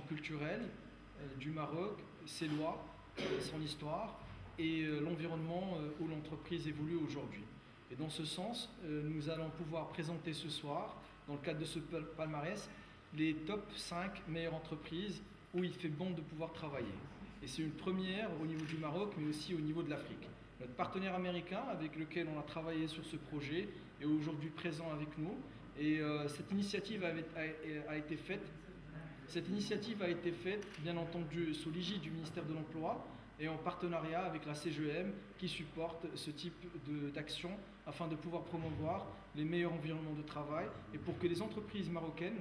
culturelle du Maroc, ses lois, son histoire et l'environnement où l'entreprise évolue aujourd'hui. Et dans ce sens, nous allons pouvoir présenter ce soir, dans le cadre de ce palmarès, les top 5 meilleures entreprises où il fait bon de pouvoir travailler. Et c'est une première au niveau du Maroc, mais aussi au niveau de l'Afrique. Notre partenaire américain avec lequel on a travaillé sur ce projet est aujourd'hui présent avec nous. Et cette initiative a été faite. Cette initiative a été faite, bien entendu, sous l'égide du ministère de l'Emploi et en partenariat avec la CGM qui supporte ce type d'action afin de pouvoir promouvoir les meilleurs environnements de travail et pour que les entreprises marocaines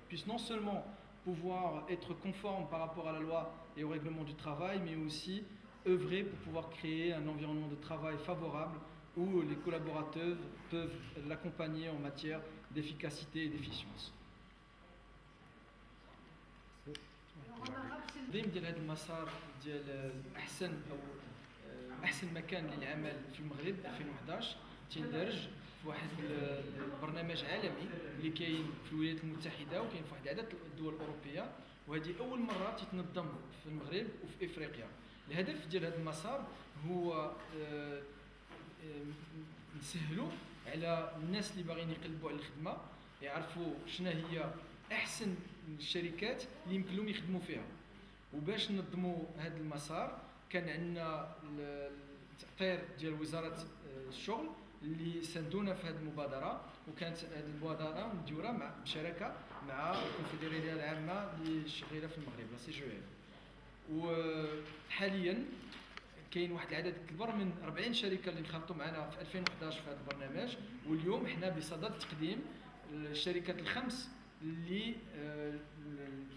puissent non seulement pouvoir être conformes par rapport à la loi et au règlement du travail, mais aussi œuvrer pour pouvoir créer un environnement de travail favorable où les collaborateurs peuvent l'accompagner en matière d'efficacité et d'efficience. ديال هذا المسار ديال احسن مكان للعمل في المغرب 2011 تندرج في واحد البرنامج عالمي اللي كاين في الولايات المتحده وكاين في واحد عدد الدول الاوروبيه وهذه اول مره تتنظم في المغرب وفي افريقيا. الهدف ديال هذا المسار هو نسهلوا على الناس اللي باغيين يقلبوا على الخدمه يعرفوا شنو هي احسن الشركات اللي يمكن لهم يخدموا فيها. وباش ننظموا هذا المسار كان عندنا التأطير ديال وزارة الشغل اللي ساندونا في هذه المبادرة وكانت هذه المبادرة مديورة بشراكة مع الكونفدرالية العامة اللي شغالة في المغرب لا سي جي ام. وحاليا كاين واحد العدد كبر من 40 شركة اللي انخرطوا معنا في 2011 في هذا البرنامج واليوم احنا بصدد تقديم الشركات الخمس اللي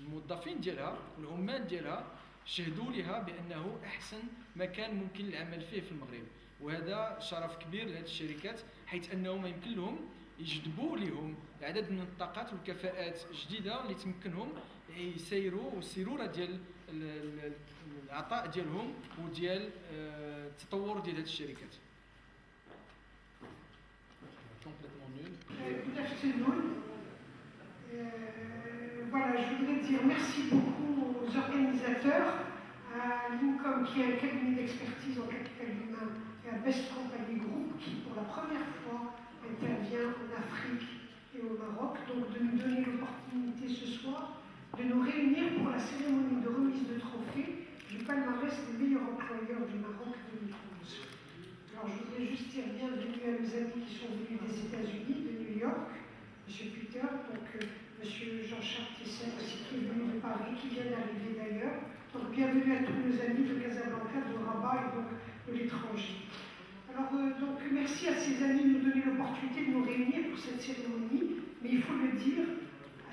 الموظفين ديالها والعمال ديالها شهدوا لها بانه احسن مكان ممكن العمل فيه في المغرب وهذا شرف كبير لهذه الشركات حيث انهم يمكن لهم يجذبوا لهم عدد من الطاقات والكفاءات جديده اللي تمكنهم يسيروا السيروره ديال العطاء ديالهم وديال التطور ديال هذه الشركات. Voilà, je voudrais dire merci beaucoup aux organisateurs, à l'INCOM qui est un cabinet d'expertise en capital humain et à Best Company Group qui pour la première fois intervient en Afrique et au Maroc, donc de nous donner l'opportunité ce soir de nous réunir pour la cérémonie de remise de trophée du palmarès des meilleurs employeurs du Maroc 2011. Alors je voudrais juste dire bienvenue à nos amis qui sont venus des États-Unis, de New York, M. Peter, donc M. Jean-Charles Tessin aussi qui est venu de Paris, qui vient d'arriver d'ailleurs. Donc bienvenue à tous nos amis de Casablanca, de Rabat et donc de l'étranger. Alors donc merci à ces amis de nous donner l'opportunité de nous réunir pour cette cérémonie, mais il faut le dire,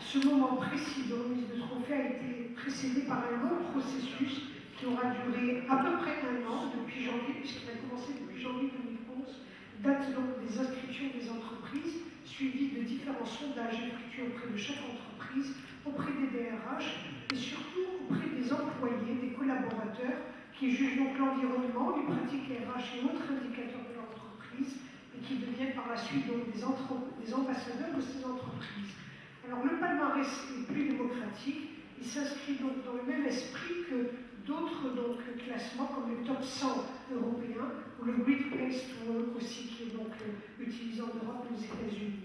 ce moment précis de remise de trophée a été précédé par un long processus qui aura duré à peu près un an, depuis janvier, puisqu'il a commencé depuis janvier 2011, date donc des inscriptions des entreprises, suivi de différents sondages effectués auprès de chaque entreprise, auprès des DRH et surtout auprès des employés, des collaborateurs qui jugent donc l'environnement, les pratiques RH et autres indicateurs de leur entreprise et qui deviennent par la suite donc des ambassadeurs de ces entreprises. Alors le palmarès est plus démocratique, il s'inscrit donc dans le même esprit que d'autres classements comme le top 100 européen ou le Great Place to Work aussi qui est donc utilisé en Europe et aux États-Unis.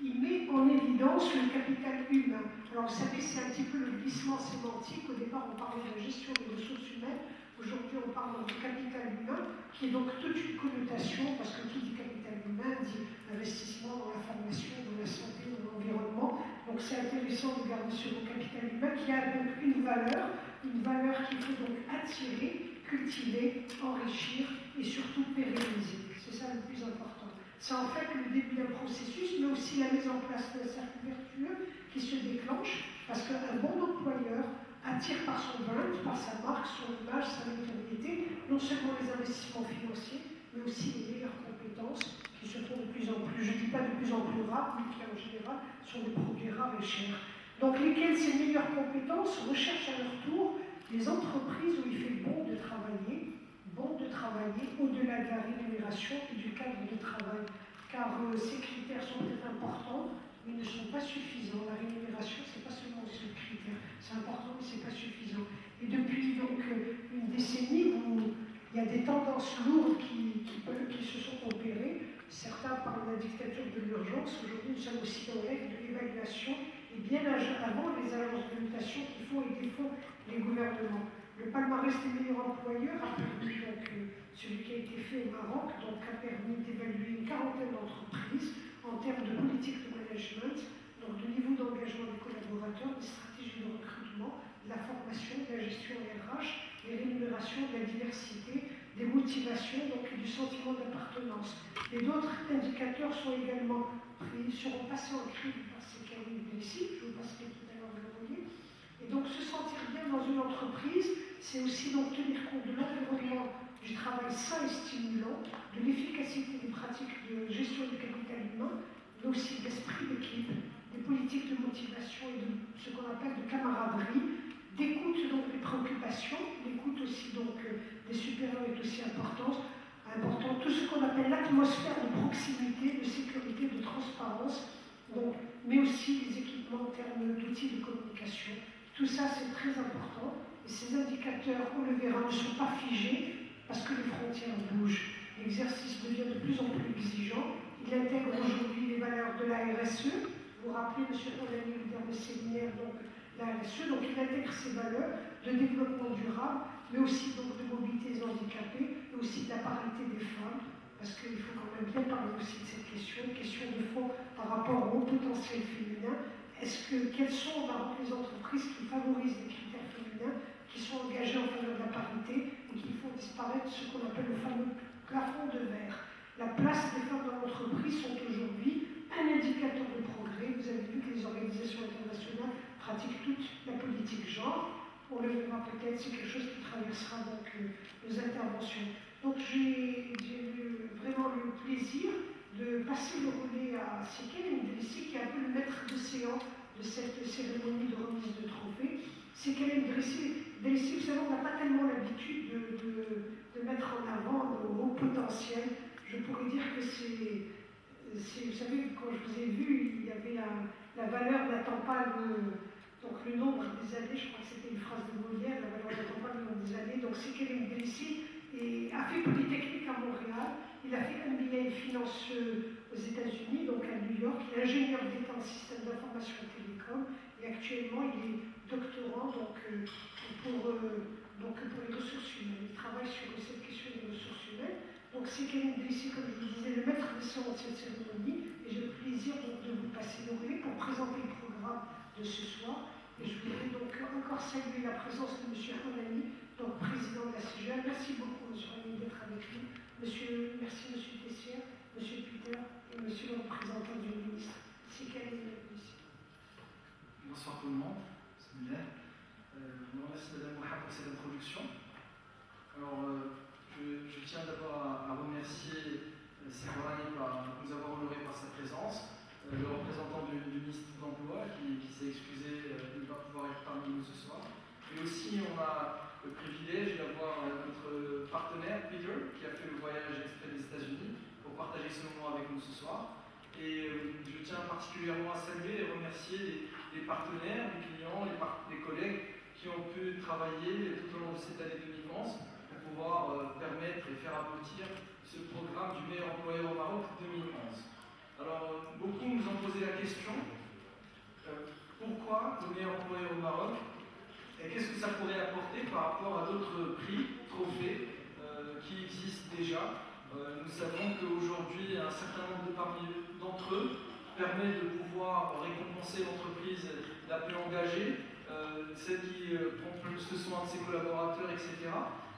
Il met en évidence le capital humain. Alors vous savez, c'est un petit peu le glissement sémantique. Au départ, on parlait de la gestion des ressources humaines. Aujourd'hui, on parle du capital humain, qui est donc toute une connotation, parce que qui dit capital humain dit investissement dans la formation, dans la santé, dans l'environnement. Donc c'est intéressant de garder ce mot capital humain qui a donc une valeur qu'il faut donc attirer, cultiver, enrichir et surtout pérenniser. C'est ça le plus important. C'est en fait le début d'un processus, mais aussi la mise en place d'un cercle vertueux qui se déclenche, parce qu'un bon employeur attire par son brand, par sa marque, son image, sa notoriété, non seulement les investissements financiers, mais aussi les meilleures compétences qui se font de plus en plus, je ne dis pas de plus en plus rares, mais qui en général sont des produits rares et chers. Donc lesquelles ces meilleures compétences recherchent à leur tour les entreprises où il fait bon de travailler au-delà de la rémunération et du cadre de travail, car ces critères sont très importants, ils ne sont pas suffisants. La rémunération, ce n'est pas seulement ce critère, c'est important, mais ce n'est pas suffisant. Et depuis donc une décennie où il y a des tendances lourdes qui se sont opérées, certains parlent de la dictature de l'urgence, aujourd'hui nous sommes aussi dans l'ère de l'évaluation, et bien avant les agences de notation qui font et défont les gouvernements. Le palmarès des meilleurs employeurs a permis, donc, celui qui a été fait au Maroc, donc, a permis d'évaluer une quarantaine d'entreprises en termes de politique de management, donc de niveau d'engagement des collaborateurs, des stratégies de recrutement, de la formation, de la gestion RH, des rémunérations, de la diversité, des motivations, donc du sentiment d'appartenance. Et d'autres indicateurs sont également pris, seront passés en crible par ces cabinets ici, je vous passerai tout à l'heure de le voyer. Et donc se sentir bien dans une entreprise, c'est aussi donc tenir compte de l'environnement du travail sain et stimulant, de l'efficacité des pratiques de gestion du capital humain, mais aussi de l'esprit d'équipe, des politiques de motivation et de ce qu'on appelle de camaraderie, d'écoute donc des préoccupations, l'écoute aussi donc des supérieurs est aussi important, tout ce qu'on appelle l'atmosphère de proximité, de sécurité, de transparence, donc, mais aussi les équipements en termes d'outils de communication. Tout ça c'est très important. Et ces indicateurs, on le verra, ne sont pas figés parce que les frontières bougent. L'exercice devient de plus en plus exigeant. Il intègre aujourd'hui les valeurs de la RSE. Vous vous rappelez, M. Polanyi, le dernier séminaire, donc la RSE, donc il intègre ces valeurs de développement durable, mais aussi donc de mobilité des handicapés, mais aussi de la parité des femmes, parce qu'il faut quand même bien parler aussi de cette question de fond par rapport au potentiel féminin. Quelles sont les entreprises qui favorisent les critères féminins, qui sont engagés en faveur de la parité et qui font disparaître ce qu'on appelle le fameux plafond de verre. La place des femmes dans l'entreprise sont aujourd'hui un indicateur de progrès. Vous avez vu que les organisations internationales pratiquent toute la politique genre. On le verra peut-être, c'est quelque chose qui traversera donc nos interventions. Donc j'ai eu vraiment le plaisir de passer le relais à Sekel Ndrissi, qui est un peu le maître d'océan de cette cérémonie de remise de trophée. Sekel Ndrissi, vous savez, on n'a pas tellement l'habitude de mettre en avant nos hauts potentiels. Je pourrais dire que c'est, vous savez, quand je vous ai vu, il y avait la valeur n'attend pas donc le nombre des années, je crois que c'était une phrase de Molière, la valeur n'attend pas le nombre des années. Donc Sekel Ndrissi a fait Polytechnique à Montréal, il a fait MBA finance aux États-Unis, donc à New York, il est ingénieur d'État en système d'information et télécom, et actuellement il est doctorant pour les ressources humaines. Il travaille sur cette question des ressources humaines. Donc c'est Sekel Ndrissi, comme je vous disais, le maître des sons de cette cérémonie, et j'ai le plaisir donc, de vous passer le relais pour présenter le programme de ce soir. Et je voudrais donc encore saluer la présence de M. Polanyi, donc président de la CGA. Merci beaucoup, M. Polanyi, d'être avec nous. Merci, M. Tessier, M. Peter et M. le représentant du ministre. C'est quel est ici. Bonsoir tout le monde. Merci Mme Moha pour cette introduction. Alors, je tiens d'abord à remercier Sekolani de nous avoir honorés par sa présence, le représentant du ministre de l'Emploi qui s'est excusé de ne pas pouvoir être parmi nous ce soir. Et aussi, on a le privilège d'avoir notre partenaire, Peter, qui a fait le voyage exprès des États-Unis pour partager ce moment avec nous ce soir. Et je tiens particulièrement à saluer et remercier les partenaires, les clients, les collègues qui ont pu travailler tout au long de cette année 2011 pour pouvoir permettre et faire aboutir ce programme du meilleur employeur au Maroc 2011. Alors, beaucoup nous ont posé la question, pourquoi le meilleur employeur au Maroc et qu'est-ce que ça pourrait apporter par rapport à d'autres prix, trophées qui existent déjà. Nous savons qu'aujourd'hui, un certain nombre d'entre eux permet de pouvoir récompenser l'entreprise la plus engagée, celle qui prend plus de soin de ses collaborateurs, etc.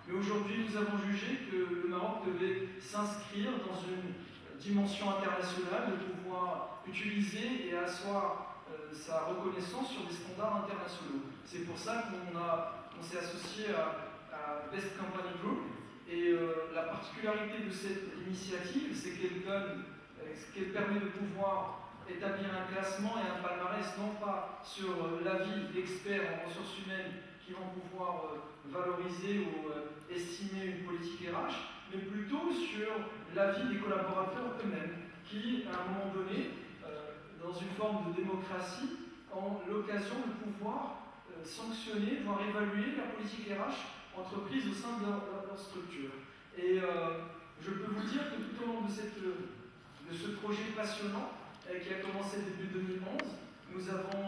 Mais aujourd'hui, nous avons jugé que le Maroc devait s'inscrire dans une dimension internationale, de pouvoir utiliser et asseoir sa reconnaissance sur des standards internationaux. C'est pour ça qu'on s'est associé à Best Company Group. Et la particularité de cette initiative, c'est qu'elle permet de pouvoir établir un classement et un palmarès, non pas sur l'avis d'experts en ressources humaines qui vont pouvoir valoriser ou estimer une politique RH, mais plutôt sur l'avis des collaborateurs eux-mêmes, qui, à un moment donné, dans une forme de démocratie, ont l'occasion de pouvoir sanctionner, voire évaluer la politique RH entreprise au sein de leur structure. Et je peux vous dire que tout au long de ce projet passionnant, qui a commencé début 2011, nous avons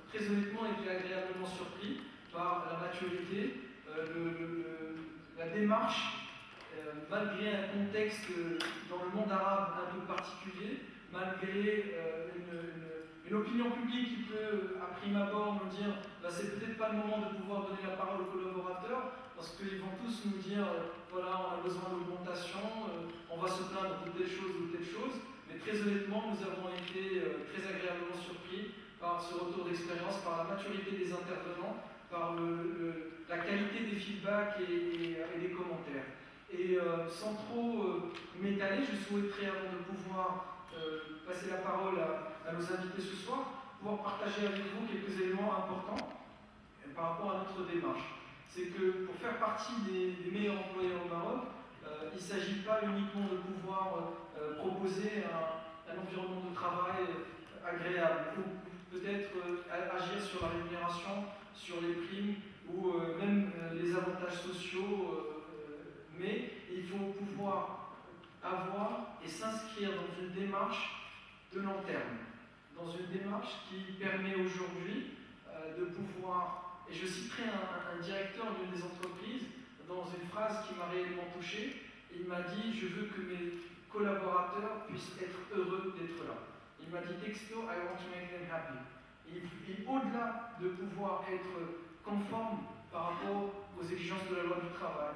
très honnêtement été agréablement surpris par la maturité, la démarche, malgré un contexte dans le monde arabe un peu particulier, malgré une opinion publique qui peut, à prime abord, nous dire c'est peut-être pas le moment de pouvoir donner la parole aux collaborateurs, parce qu'ils vont tous nous dire voilà, on a besoin d'augmentation, on va se plaindre de telle chose ou telle chose. Mais très honnêtement, nous avons été très agréablement surpris par ce retour d'expérience, par la maturité des intervenants, par la qualité des feedbacks et des commentaires. Et sans trop m'étaler, je souhaiterais, avant de pouvoir passer la parole à nos invités ce soir, pouvoir partager avec vous quelques éléments importants par rapport à notre démarche. C'est que pour faire partie des meilleurs employeurs au Maroc, il ne s'agit pas uniquement de pouvoir proposer un environnement de travail agréable, ou peut-être agir sur la rémunération, sur les primes, ou même les avantages sociaux, mais il faut pouvoir avoir et s'inscrire dans une démarche de long terme, dans une démarche qui permet aujourd'hui de pouvoir, et je citerai un directeur d'une des entreprises, dans une phrase qui m'a réellement touché, il m'a dit « Je veux que mes collaborateurs puissent être heureux d'être là ». Il m'a dit texto « I want to make them happy ». Et au-delà de pouvoir être conforme par rapport aux exigences de la loi du travail,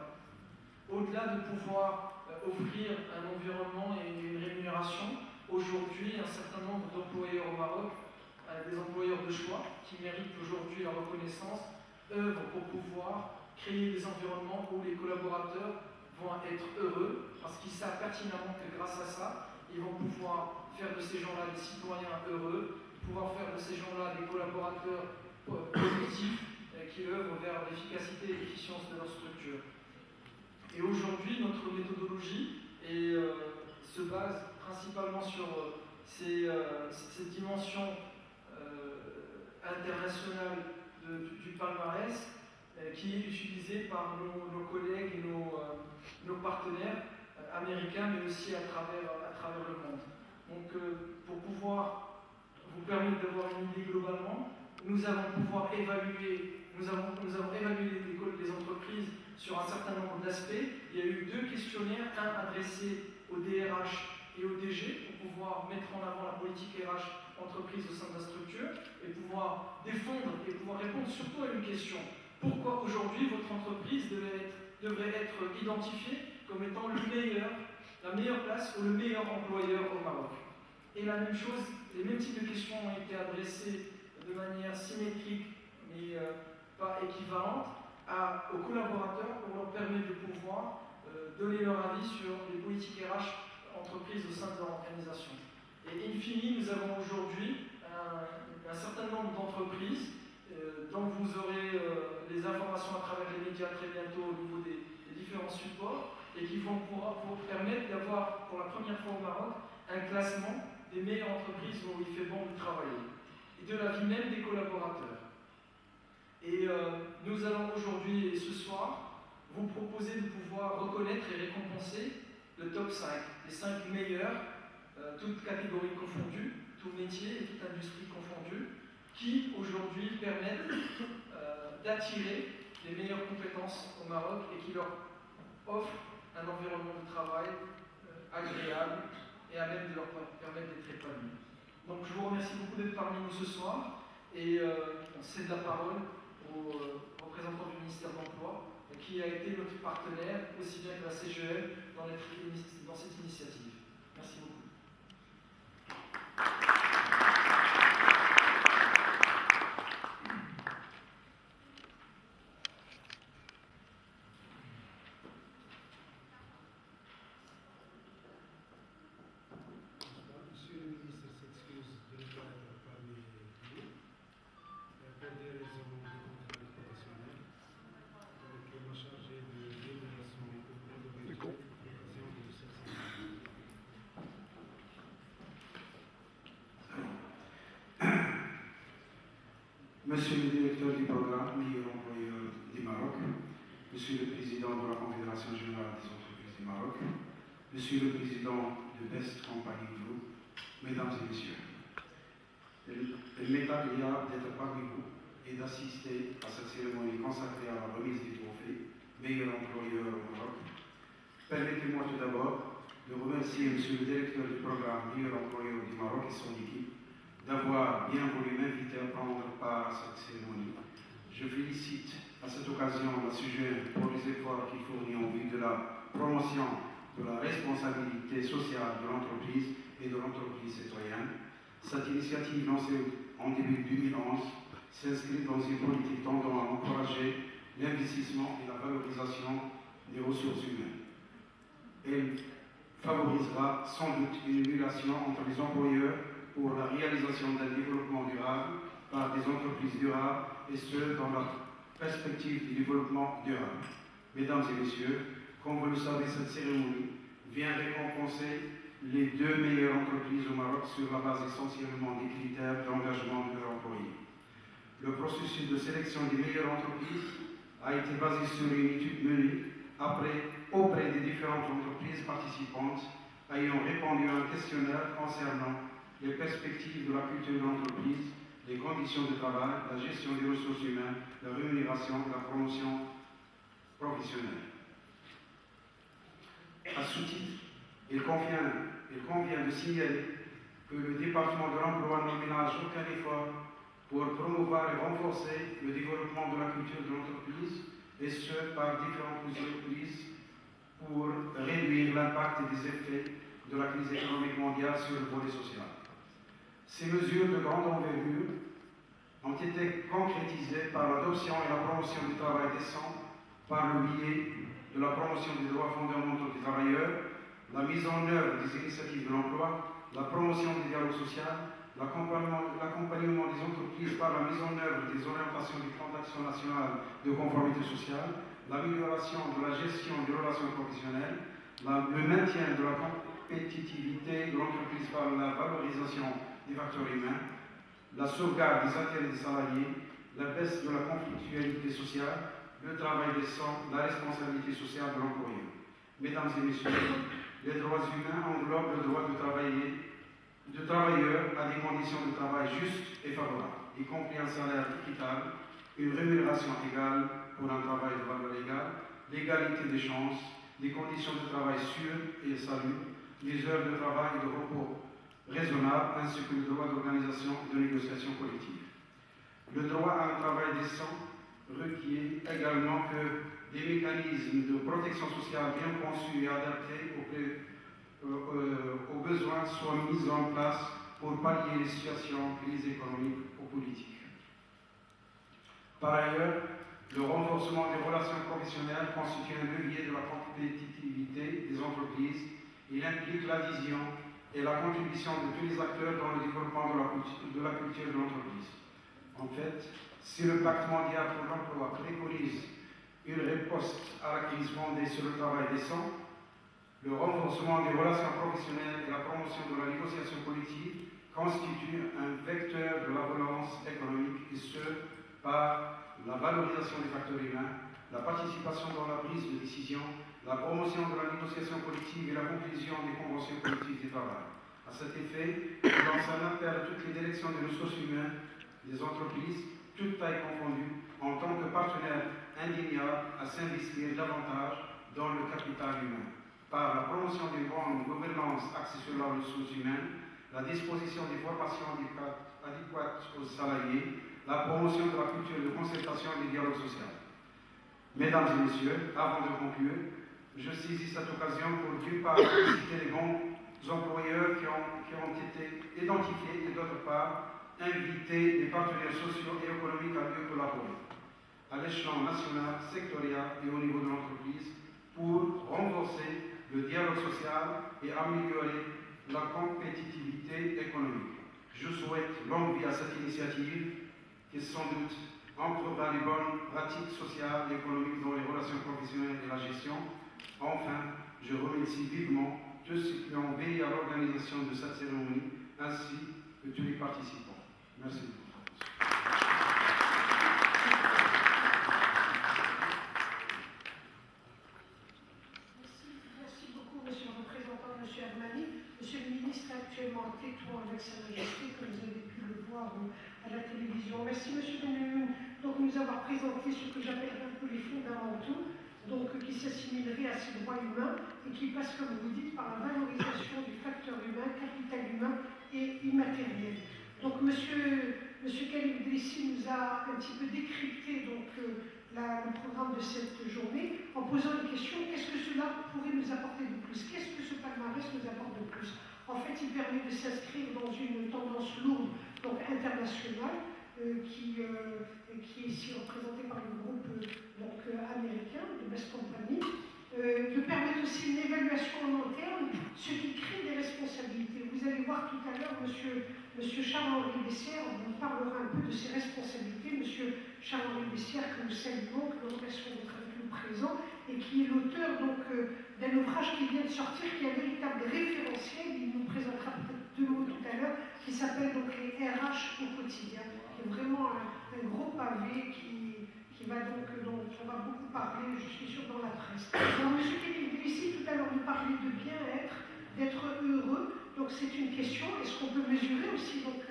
au-delà de pouvoir offrir un environnement et une rémunération, aujourd'hui, un certain nombre d'employeurs au Maroc, des employeurs de choix, qui méritent aujourd'hui la reconnaissance, œuvrent pour pouvoir créer des environnements où les collaborateurs vont être heureux, parce qu'ils savent pertinemment que grâce à ça, ils vont pouvoir faire de ces gens-là des citoyens heureux, pouvoir faire de ces gens-là des collaborateurs positifs qui œuvrent vers l'efficacité et l'efficience de leur structure. Et aujourd'hui, notre méthodologie se base principalement sur ces dimensions internationales du palmarès qui est utilisée par nos collègues et nos partenaires américains, mais aussi à travers le monde. Donc, pour pouvoir vous permettre d'avoir une idée globalement, nous avons évalué les entreprises sur un certain nombre d'aspects. Il y a eu 2 questionnaires, un adressé au DRH et au DG pour pouvoir mettre en avant la politique RH entreprise au sein de la structure et pouvoir défendre et pouvoir répondre surtout à une question. Pourquoi aujourd'hui votre entreprise devrait être identifiée comme étant la meilleure place ou le meilleur employeur au Maroc? Et la même chose, les mêmes types de questions ont été adressées de manière symétrique mais pas équivalente aux collaborateurs pour leur permettre de pouvoir donner leur avis sur les politiques RH entreprises au sein de leur organisation. Et in fine, nous avons aujourd'hui un certain nombre d'entreprises dont vous aurez les informations à travers les médias très bientôt au niveau des différents supports et qui vont vous permettre d'avoir pour la première fois au Maroc un classement des meilleures entreprises où il fait bon de travailler et de la vie même des collaborateurs. Et nous allons aujourd'hui et ce soir vous proposer de pouvoir reconnaître et récompenser le top 5, les 5 meilleurs, toutes catégories confondues, tout métier et toute industrie confondue, qui aujourd'hui permettent d'attirer les meilleures compétences au Maroc et qui leur offrent un environnement de travail agréable et à même de leur permettre d'être épanouis. Donc je vous remercie beaucoup d'être parmi nous ce soir et on cède la parole au représentant du ministère de l'Emploi qui a été notre partenaire aussi bien que la CGL dans cette initiative. Merci beaucoup. Monsieur le directeur du programme meilleur employeur du Maroc, Monsieur le président de la Confédération générale des entreprises du Maroc, Monsieur le président de Best Company Group, Mesdames et Messieurs, il m'est agréable d'être parmi vous et d'assister à cette cérémonie consacrée à la remise du trophée meilleur employeur au Maroc. Permettez-moi tout d'abord de remercier Monsieur le directeur du programme meilleur employeur du Maroc et son équipe d'avoir bien voulu m'inviter à prendre part à cette cérémonie. Je félicite à cette occasion la SUGEN pour les efforts qu'il fournit en vue de la promotion de la responsabilité sociale de l'entreprise et de l'entreprise citoyenne. Cette initiative lancée en début 2011 s'inscrit dans une politique tendant à encourager l'investissement et la valorisation des ressources humaines. Elle favorisera sans doute une émulation entre les employeurs pour la réalisation d'un développement durable par des entreprises durables et ce, dans la perspective du développement durable. Mesdames et messieurs, comme vous le savez, cette cérémonie vient récompenser les 2 meilleures entreprises au Maroc sur la base essentiellement des critères d'engagement de leurs employés. Le processus de sélection des meilleures entreprises a été basé sur une étude menée auprès des différentes entreprises participantes ayant répondu à un questionnaire concernant les perspectives de la culture de l'entreprise, les conditions de travail, la gestion des ressources humaines, la rémunération et la promotion professionnelle. À ce titre, il convient de signaler que le département de l'emploi ne ménage aucun effort pour promouvoir et renforcer le développement de la culture de l'entreprise, et ce, par différentes mesures prises pour réduire l'impact des effets de la crise économique mondiale sur le volet social. Ces mesures de grande envergure ont été concrétisées par l'adoption et la promotion du travail décent, par le biais de la promotion des droits fondamentaux des travailleurs, la mise en œuvre des initiatives de l'emploi, la promotion du dialogue social, l'accompagnement des entreprises par la mise en œuvre des orientations du plan d'action national de conformité sociale, l'amélioration de la gestion des relations professionnelles, le maintien de la compétitivité de l'entreprise par la valorisation des facteurs humains, la sauvegarde des intérêts des salariés, la baisse de la conflictualité sociale, le travail décent, la responsabilité sociale de l'employeur. Mesdames et messieurs, les droits humains englobent le droit de travailleurs à des conditions de travail justes et favorables, y compris un salaire équitable, une rémunération égale pour un travail de valeur égale, l'égalité des chances, des conditions de travail sûres et salubres, des heures de travail et de repos raisonnables, ainsi que le droit d'organisation et de négociation collective. Le droit à un travail décent requiert également que des mécanismes de protection sociale bien conçus et adaptés aux besoins soient mis en place pour pallier les situations de crise économique ou politique. Par ailleurs, le renforcement des relations professionnelles constitue un levier de la compétitivité des entreprises. Il implique l'adhésion et la contribution de tous les acteurs dans le développement de la culture de l'entreprise. En fait, si le Pacte mondial pour l'emploi préconise une réponse à la crise fondée sur le travail décent, le renforcement des relations professionnelles et la promotion de la négociation collective constituent un vecteur de la relance économique, et ce, par la valorisation des facteurs humains, la participation dans la prise de décision, la promotion de la négociation collective et la conclusion des conventions collectives du travail. À cet effet, je lance un appel à toutes les directions des ressources humaines des entreprises, toutes tailles confondues, en tant que partenaires indéniables à s'investir davantage dans le capital humain, par la promotion d'une bonne gouvernance axée sur la ressource humaine, la disposition des formations adéquates aux salariés, la promotion de la culture de concertation et du dialogue social. Mesdames et messieurs, avant de conclure, je saisis cette occasion pour d'une part féliciter les bons employeurs qui ont été identifiés et d'autre part inviter les partenaires sociaux et économiques à mieux collaborer à l'échelon national, sectoriel et au niveau de l'entreprise pour renforcer le dialogue social et améliorer la compétitivité économique. Je souhaite longue vie à cette initiative qui sans doute entrera les bonnes pratiques sociales et économiques dans les relations professionnelles et la gestion. Enfin, je remercie vivement tous ceux qui ont veillé à l'organisation de cette cérémonie ainsi que tous les participants. Merci beaucoup. Monsieur le ministre est actuellement en téton avec Sa Majesté, comme vous avez pu le voir à la télévision. Merci Monsieur Benelune donc nous avoir présenté ce que j'appelle un peu les fondamentaux, donc qui s'assimileraient à ces droits humains et qui passent, comme vous dites, par la valorisation du facteur humain, capital humain et immatériel. Donc Monsieur Khalil Idrissi nous a un petit peu décrypté donc, le programme de cette journée en posant une question: qu'est-ce que cela pourrait nous apporter de plus? Qu'est-ce que ce palmarès nous apporte de plus? En fait, il permet de s'inscrire dans une tendance lourde, donc internationale, qui est ici représentée par le groupe américain de Best Company, de permettre aussi une évaluation en long terme, ce qui crée des responsabilités. Vous allez voir tout à l'heure, Monsieur Charles-Henri Bessières vous parlera un peu de ses responsabilités. Monsieur Charles-Henri Bessières, que nous saluons, que nous remercions d'être avec nous présent, et qui est l'auteur d'un ouvrage qui vient de sortir, qui est un véritable référentiel. Il nous présentera peut-être 2 mots tout à l'heure, qui s'appelle donc les RH au quotidien, qui est vraiment un gros pavé qui va donc, dont on va beaucoup parler, je suis sûre, dans la presse. Alors, M. Kennedy ici, tout à l'heure, nous parlait de bien-être, d'être heureux. Donc, c'est une question. Est-ce qu'on peut mesurer aussi donc,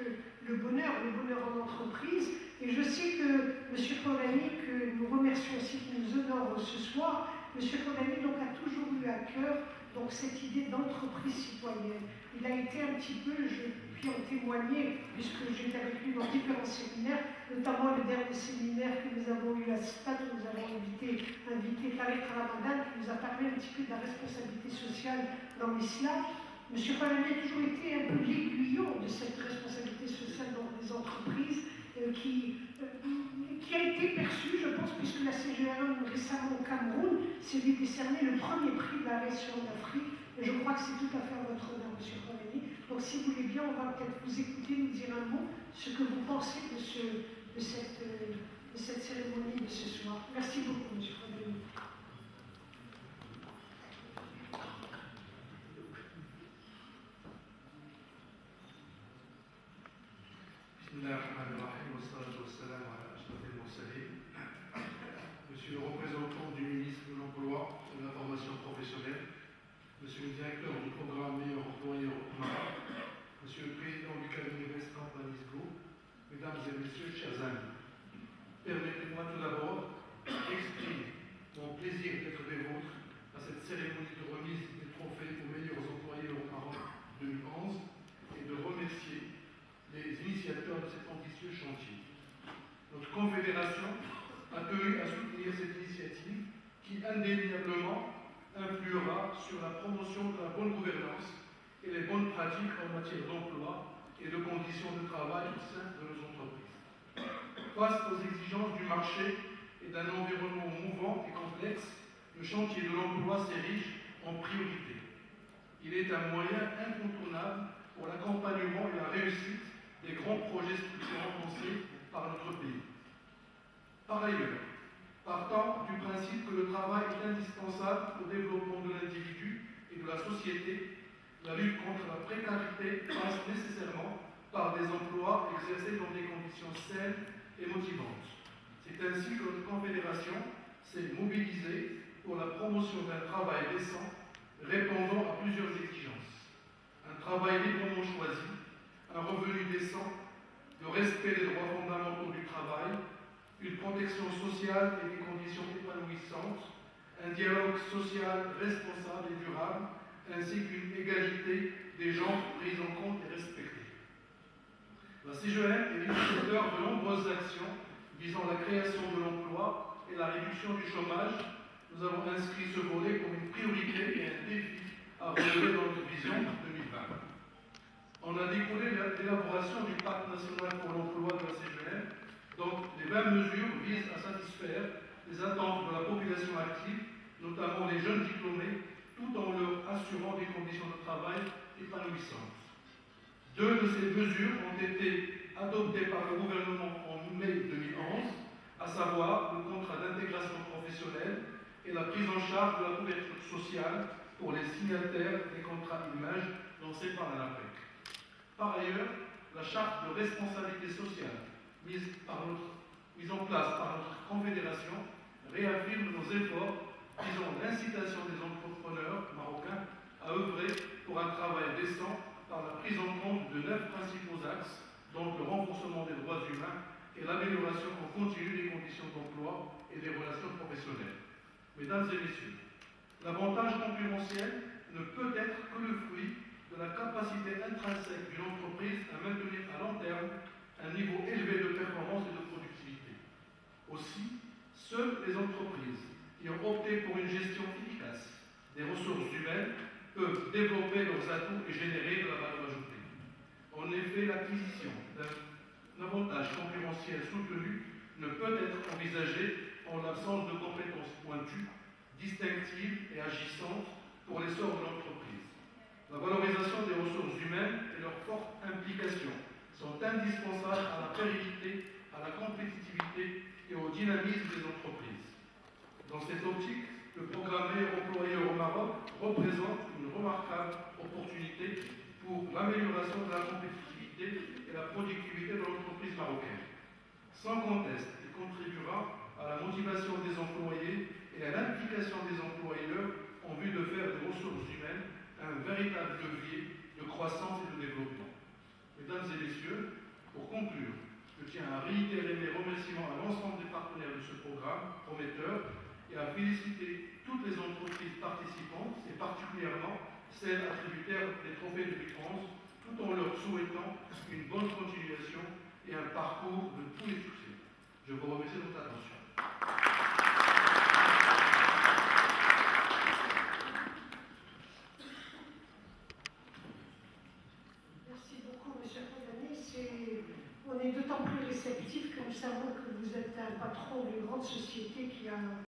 le bonheur en entreprise? Et je sais que M. Polanyi, que nous remercions aussi, qui nous honore ce soir, M. Polanyi donc, a toujours eu à cœur donc, cette idée d'entreprise citoyenne. Il a été un petit peu, je puis en témoigner, puisque j'étais avec lui dans différents séminaires, notamment le dernier séminaire que nous avons eu à Stade, où nous avons invité Tariq Ramadan, qui nous a parlé un petit peu de la responsabilité sociale dans l'islam. M. Polanyi a toujours été un peu l'aiguillon de cette responsabilité sociale dans les entreprises, qui a été perçue, je pense, puisque la CGRM récemment au Cameroun s'est vu décerner le premier prix de la région d'Afrique. Et je crois que c'est tout à fait à votre honneur, M. Polanyi. Donc, si vous voulez bien, on va peut-être vous écouter, nous dire un mot, ce que vous pensez de cette cérémonie de ce soir. Merci beaucoup, M. Polanyi. Monsieur le représentant du ministre de l'Emploi et de la formation professionnelle, Monsieur le directeur du programme Meilleur employeur au Maroc, Monsieur le président du cabinet Best Company Group, Mesdames et Messieurs, chers amis, permettez-moi tout d'abord d'exprimer mon plaisir d'être des vôtres à cette cérémonie de remise des trophées aux meilleurs employeurs au Maroc 2011 et de remercier les initiateurs de cet ambitieux chantier. Notre confédération a tenu à soutenir cette initiative qui indéniablement influera sur la promotion de la bonne gouvernance et les bonnes pratiques en matière d'emploi et de conditions de travail au sein de nos entreprises. Face aux exigences du marché et d'un environnement mouvant et complexe, le chantier de l'emploi s'érige en priorité. Il est un moyen incontournable pour l'accompagnement et la réussite des grands projets structurants lancés par notre pays. Par ailleurs, partant du principe que le travail est indispensable au développement de l'individu et de la société, la lutte contre la précarité passe nécessairement par des emplois exercés dans des conditions saines et motivantes. C'est ainsi que notre confédération s'est mobilisée pour la promotion d'un travail décent répondant à plusieurs exigences. Un travail librement choisi, un revenu décent, le respect des droits fondamentaux du travail, une protection sociale et des conditions épanouissantes, un dialogue social responsable et durable, ainsi qu'une égalité des genres prise en compte et respectée. La CGM est l'initiateur de nombreuses actions visant la création de l'emploi et la réduction du chômage. Nous avons inscrit ce volet comme une priorité et un défi à relever dans notre vision 2020. On a découlé l'élaboration du Pacte national pour l'emploi de la CGM. Donc, les 20 mesures visent à satisfaire les attentes de la population active, notamment les jeunes diplômés, tout en leur assurant des conditions de travail épanouissantes. 2 de ces mesures ont été adoptées par le gouvernement en mai 2011, à savoir le contrat d'intégration professionnelle et la prise en charge de la couverture sociale pour les signataires des contrats IMAGE lancés par l'ANAPEC. Par ailleurs, la charte de responsabilité sociale mise en place par notre confédération réaffirme nos efforts visant l'incitation des entrepreneurs marocains à œuvrer pour un travail décent par la prise en compte de 9 principaux axes, dont le renforcement des droits humains et l'amélioration en continu des conditions d'emploi et des relations professionnelles. Mesdames et messieurs, l'avantage concurrentiel ne peut être que le fruit de la capacité intrinsèque d'une entreprise à maintenir à long terme un niveau élevé de performance et de productivité. Aussi, seules les entreprises qui ont opté pour une gestion efficace des ressources humaines peuvent développer leurs atouts et générer de la valeur ajoutée. En effet, l'acquisition d'un avantage concurrentiel soutenu ne peut être envisagée en l'absence de compétences pointues, distinctives et agissantes pour l'essor de l'entreprise. La valorisation des ressources humaines et leur forte implication sont indispensables à la pérennité, à la compétitivité et au dynamisme des entreprises. Dans cette optique, le programme Meilleurs employeurs au Maroc représente une remarquable opportunité pour l'amélioration de la compétitivité et la productivité de l'entreprise marocaine. Sans conteste, il contribuera à la motivation des employés et à l'implication des employeurs en vue de faire des ressources humaines un véritable levier de croissance et de développement. Mesdames et messieurs, pour conclure, je tiens à réitérer mes remerciements à l'ensemble des partenaires de ce programme prometteur et à féliciter toutes les entreprises participantes et particulièrement celles attributaires des trophées 2011, tout en leur souhaitant une bonne continuation et un parcours de tous les succès. Je vous remercie de votre attention. Merci beaucoup, M. Padani. On est d'autant plus réceptif que nous savons que vous êtes un patron d'une grande société qui a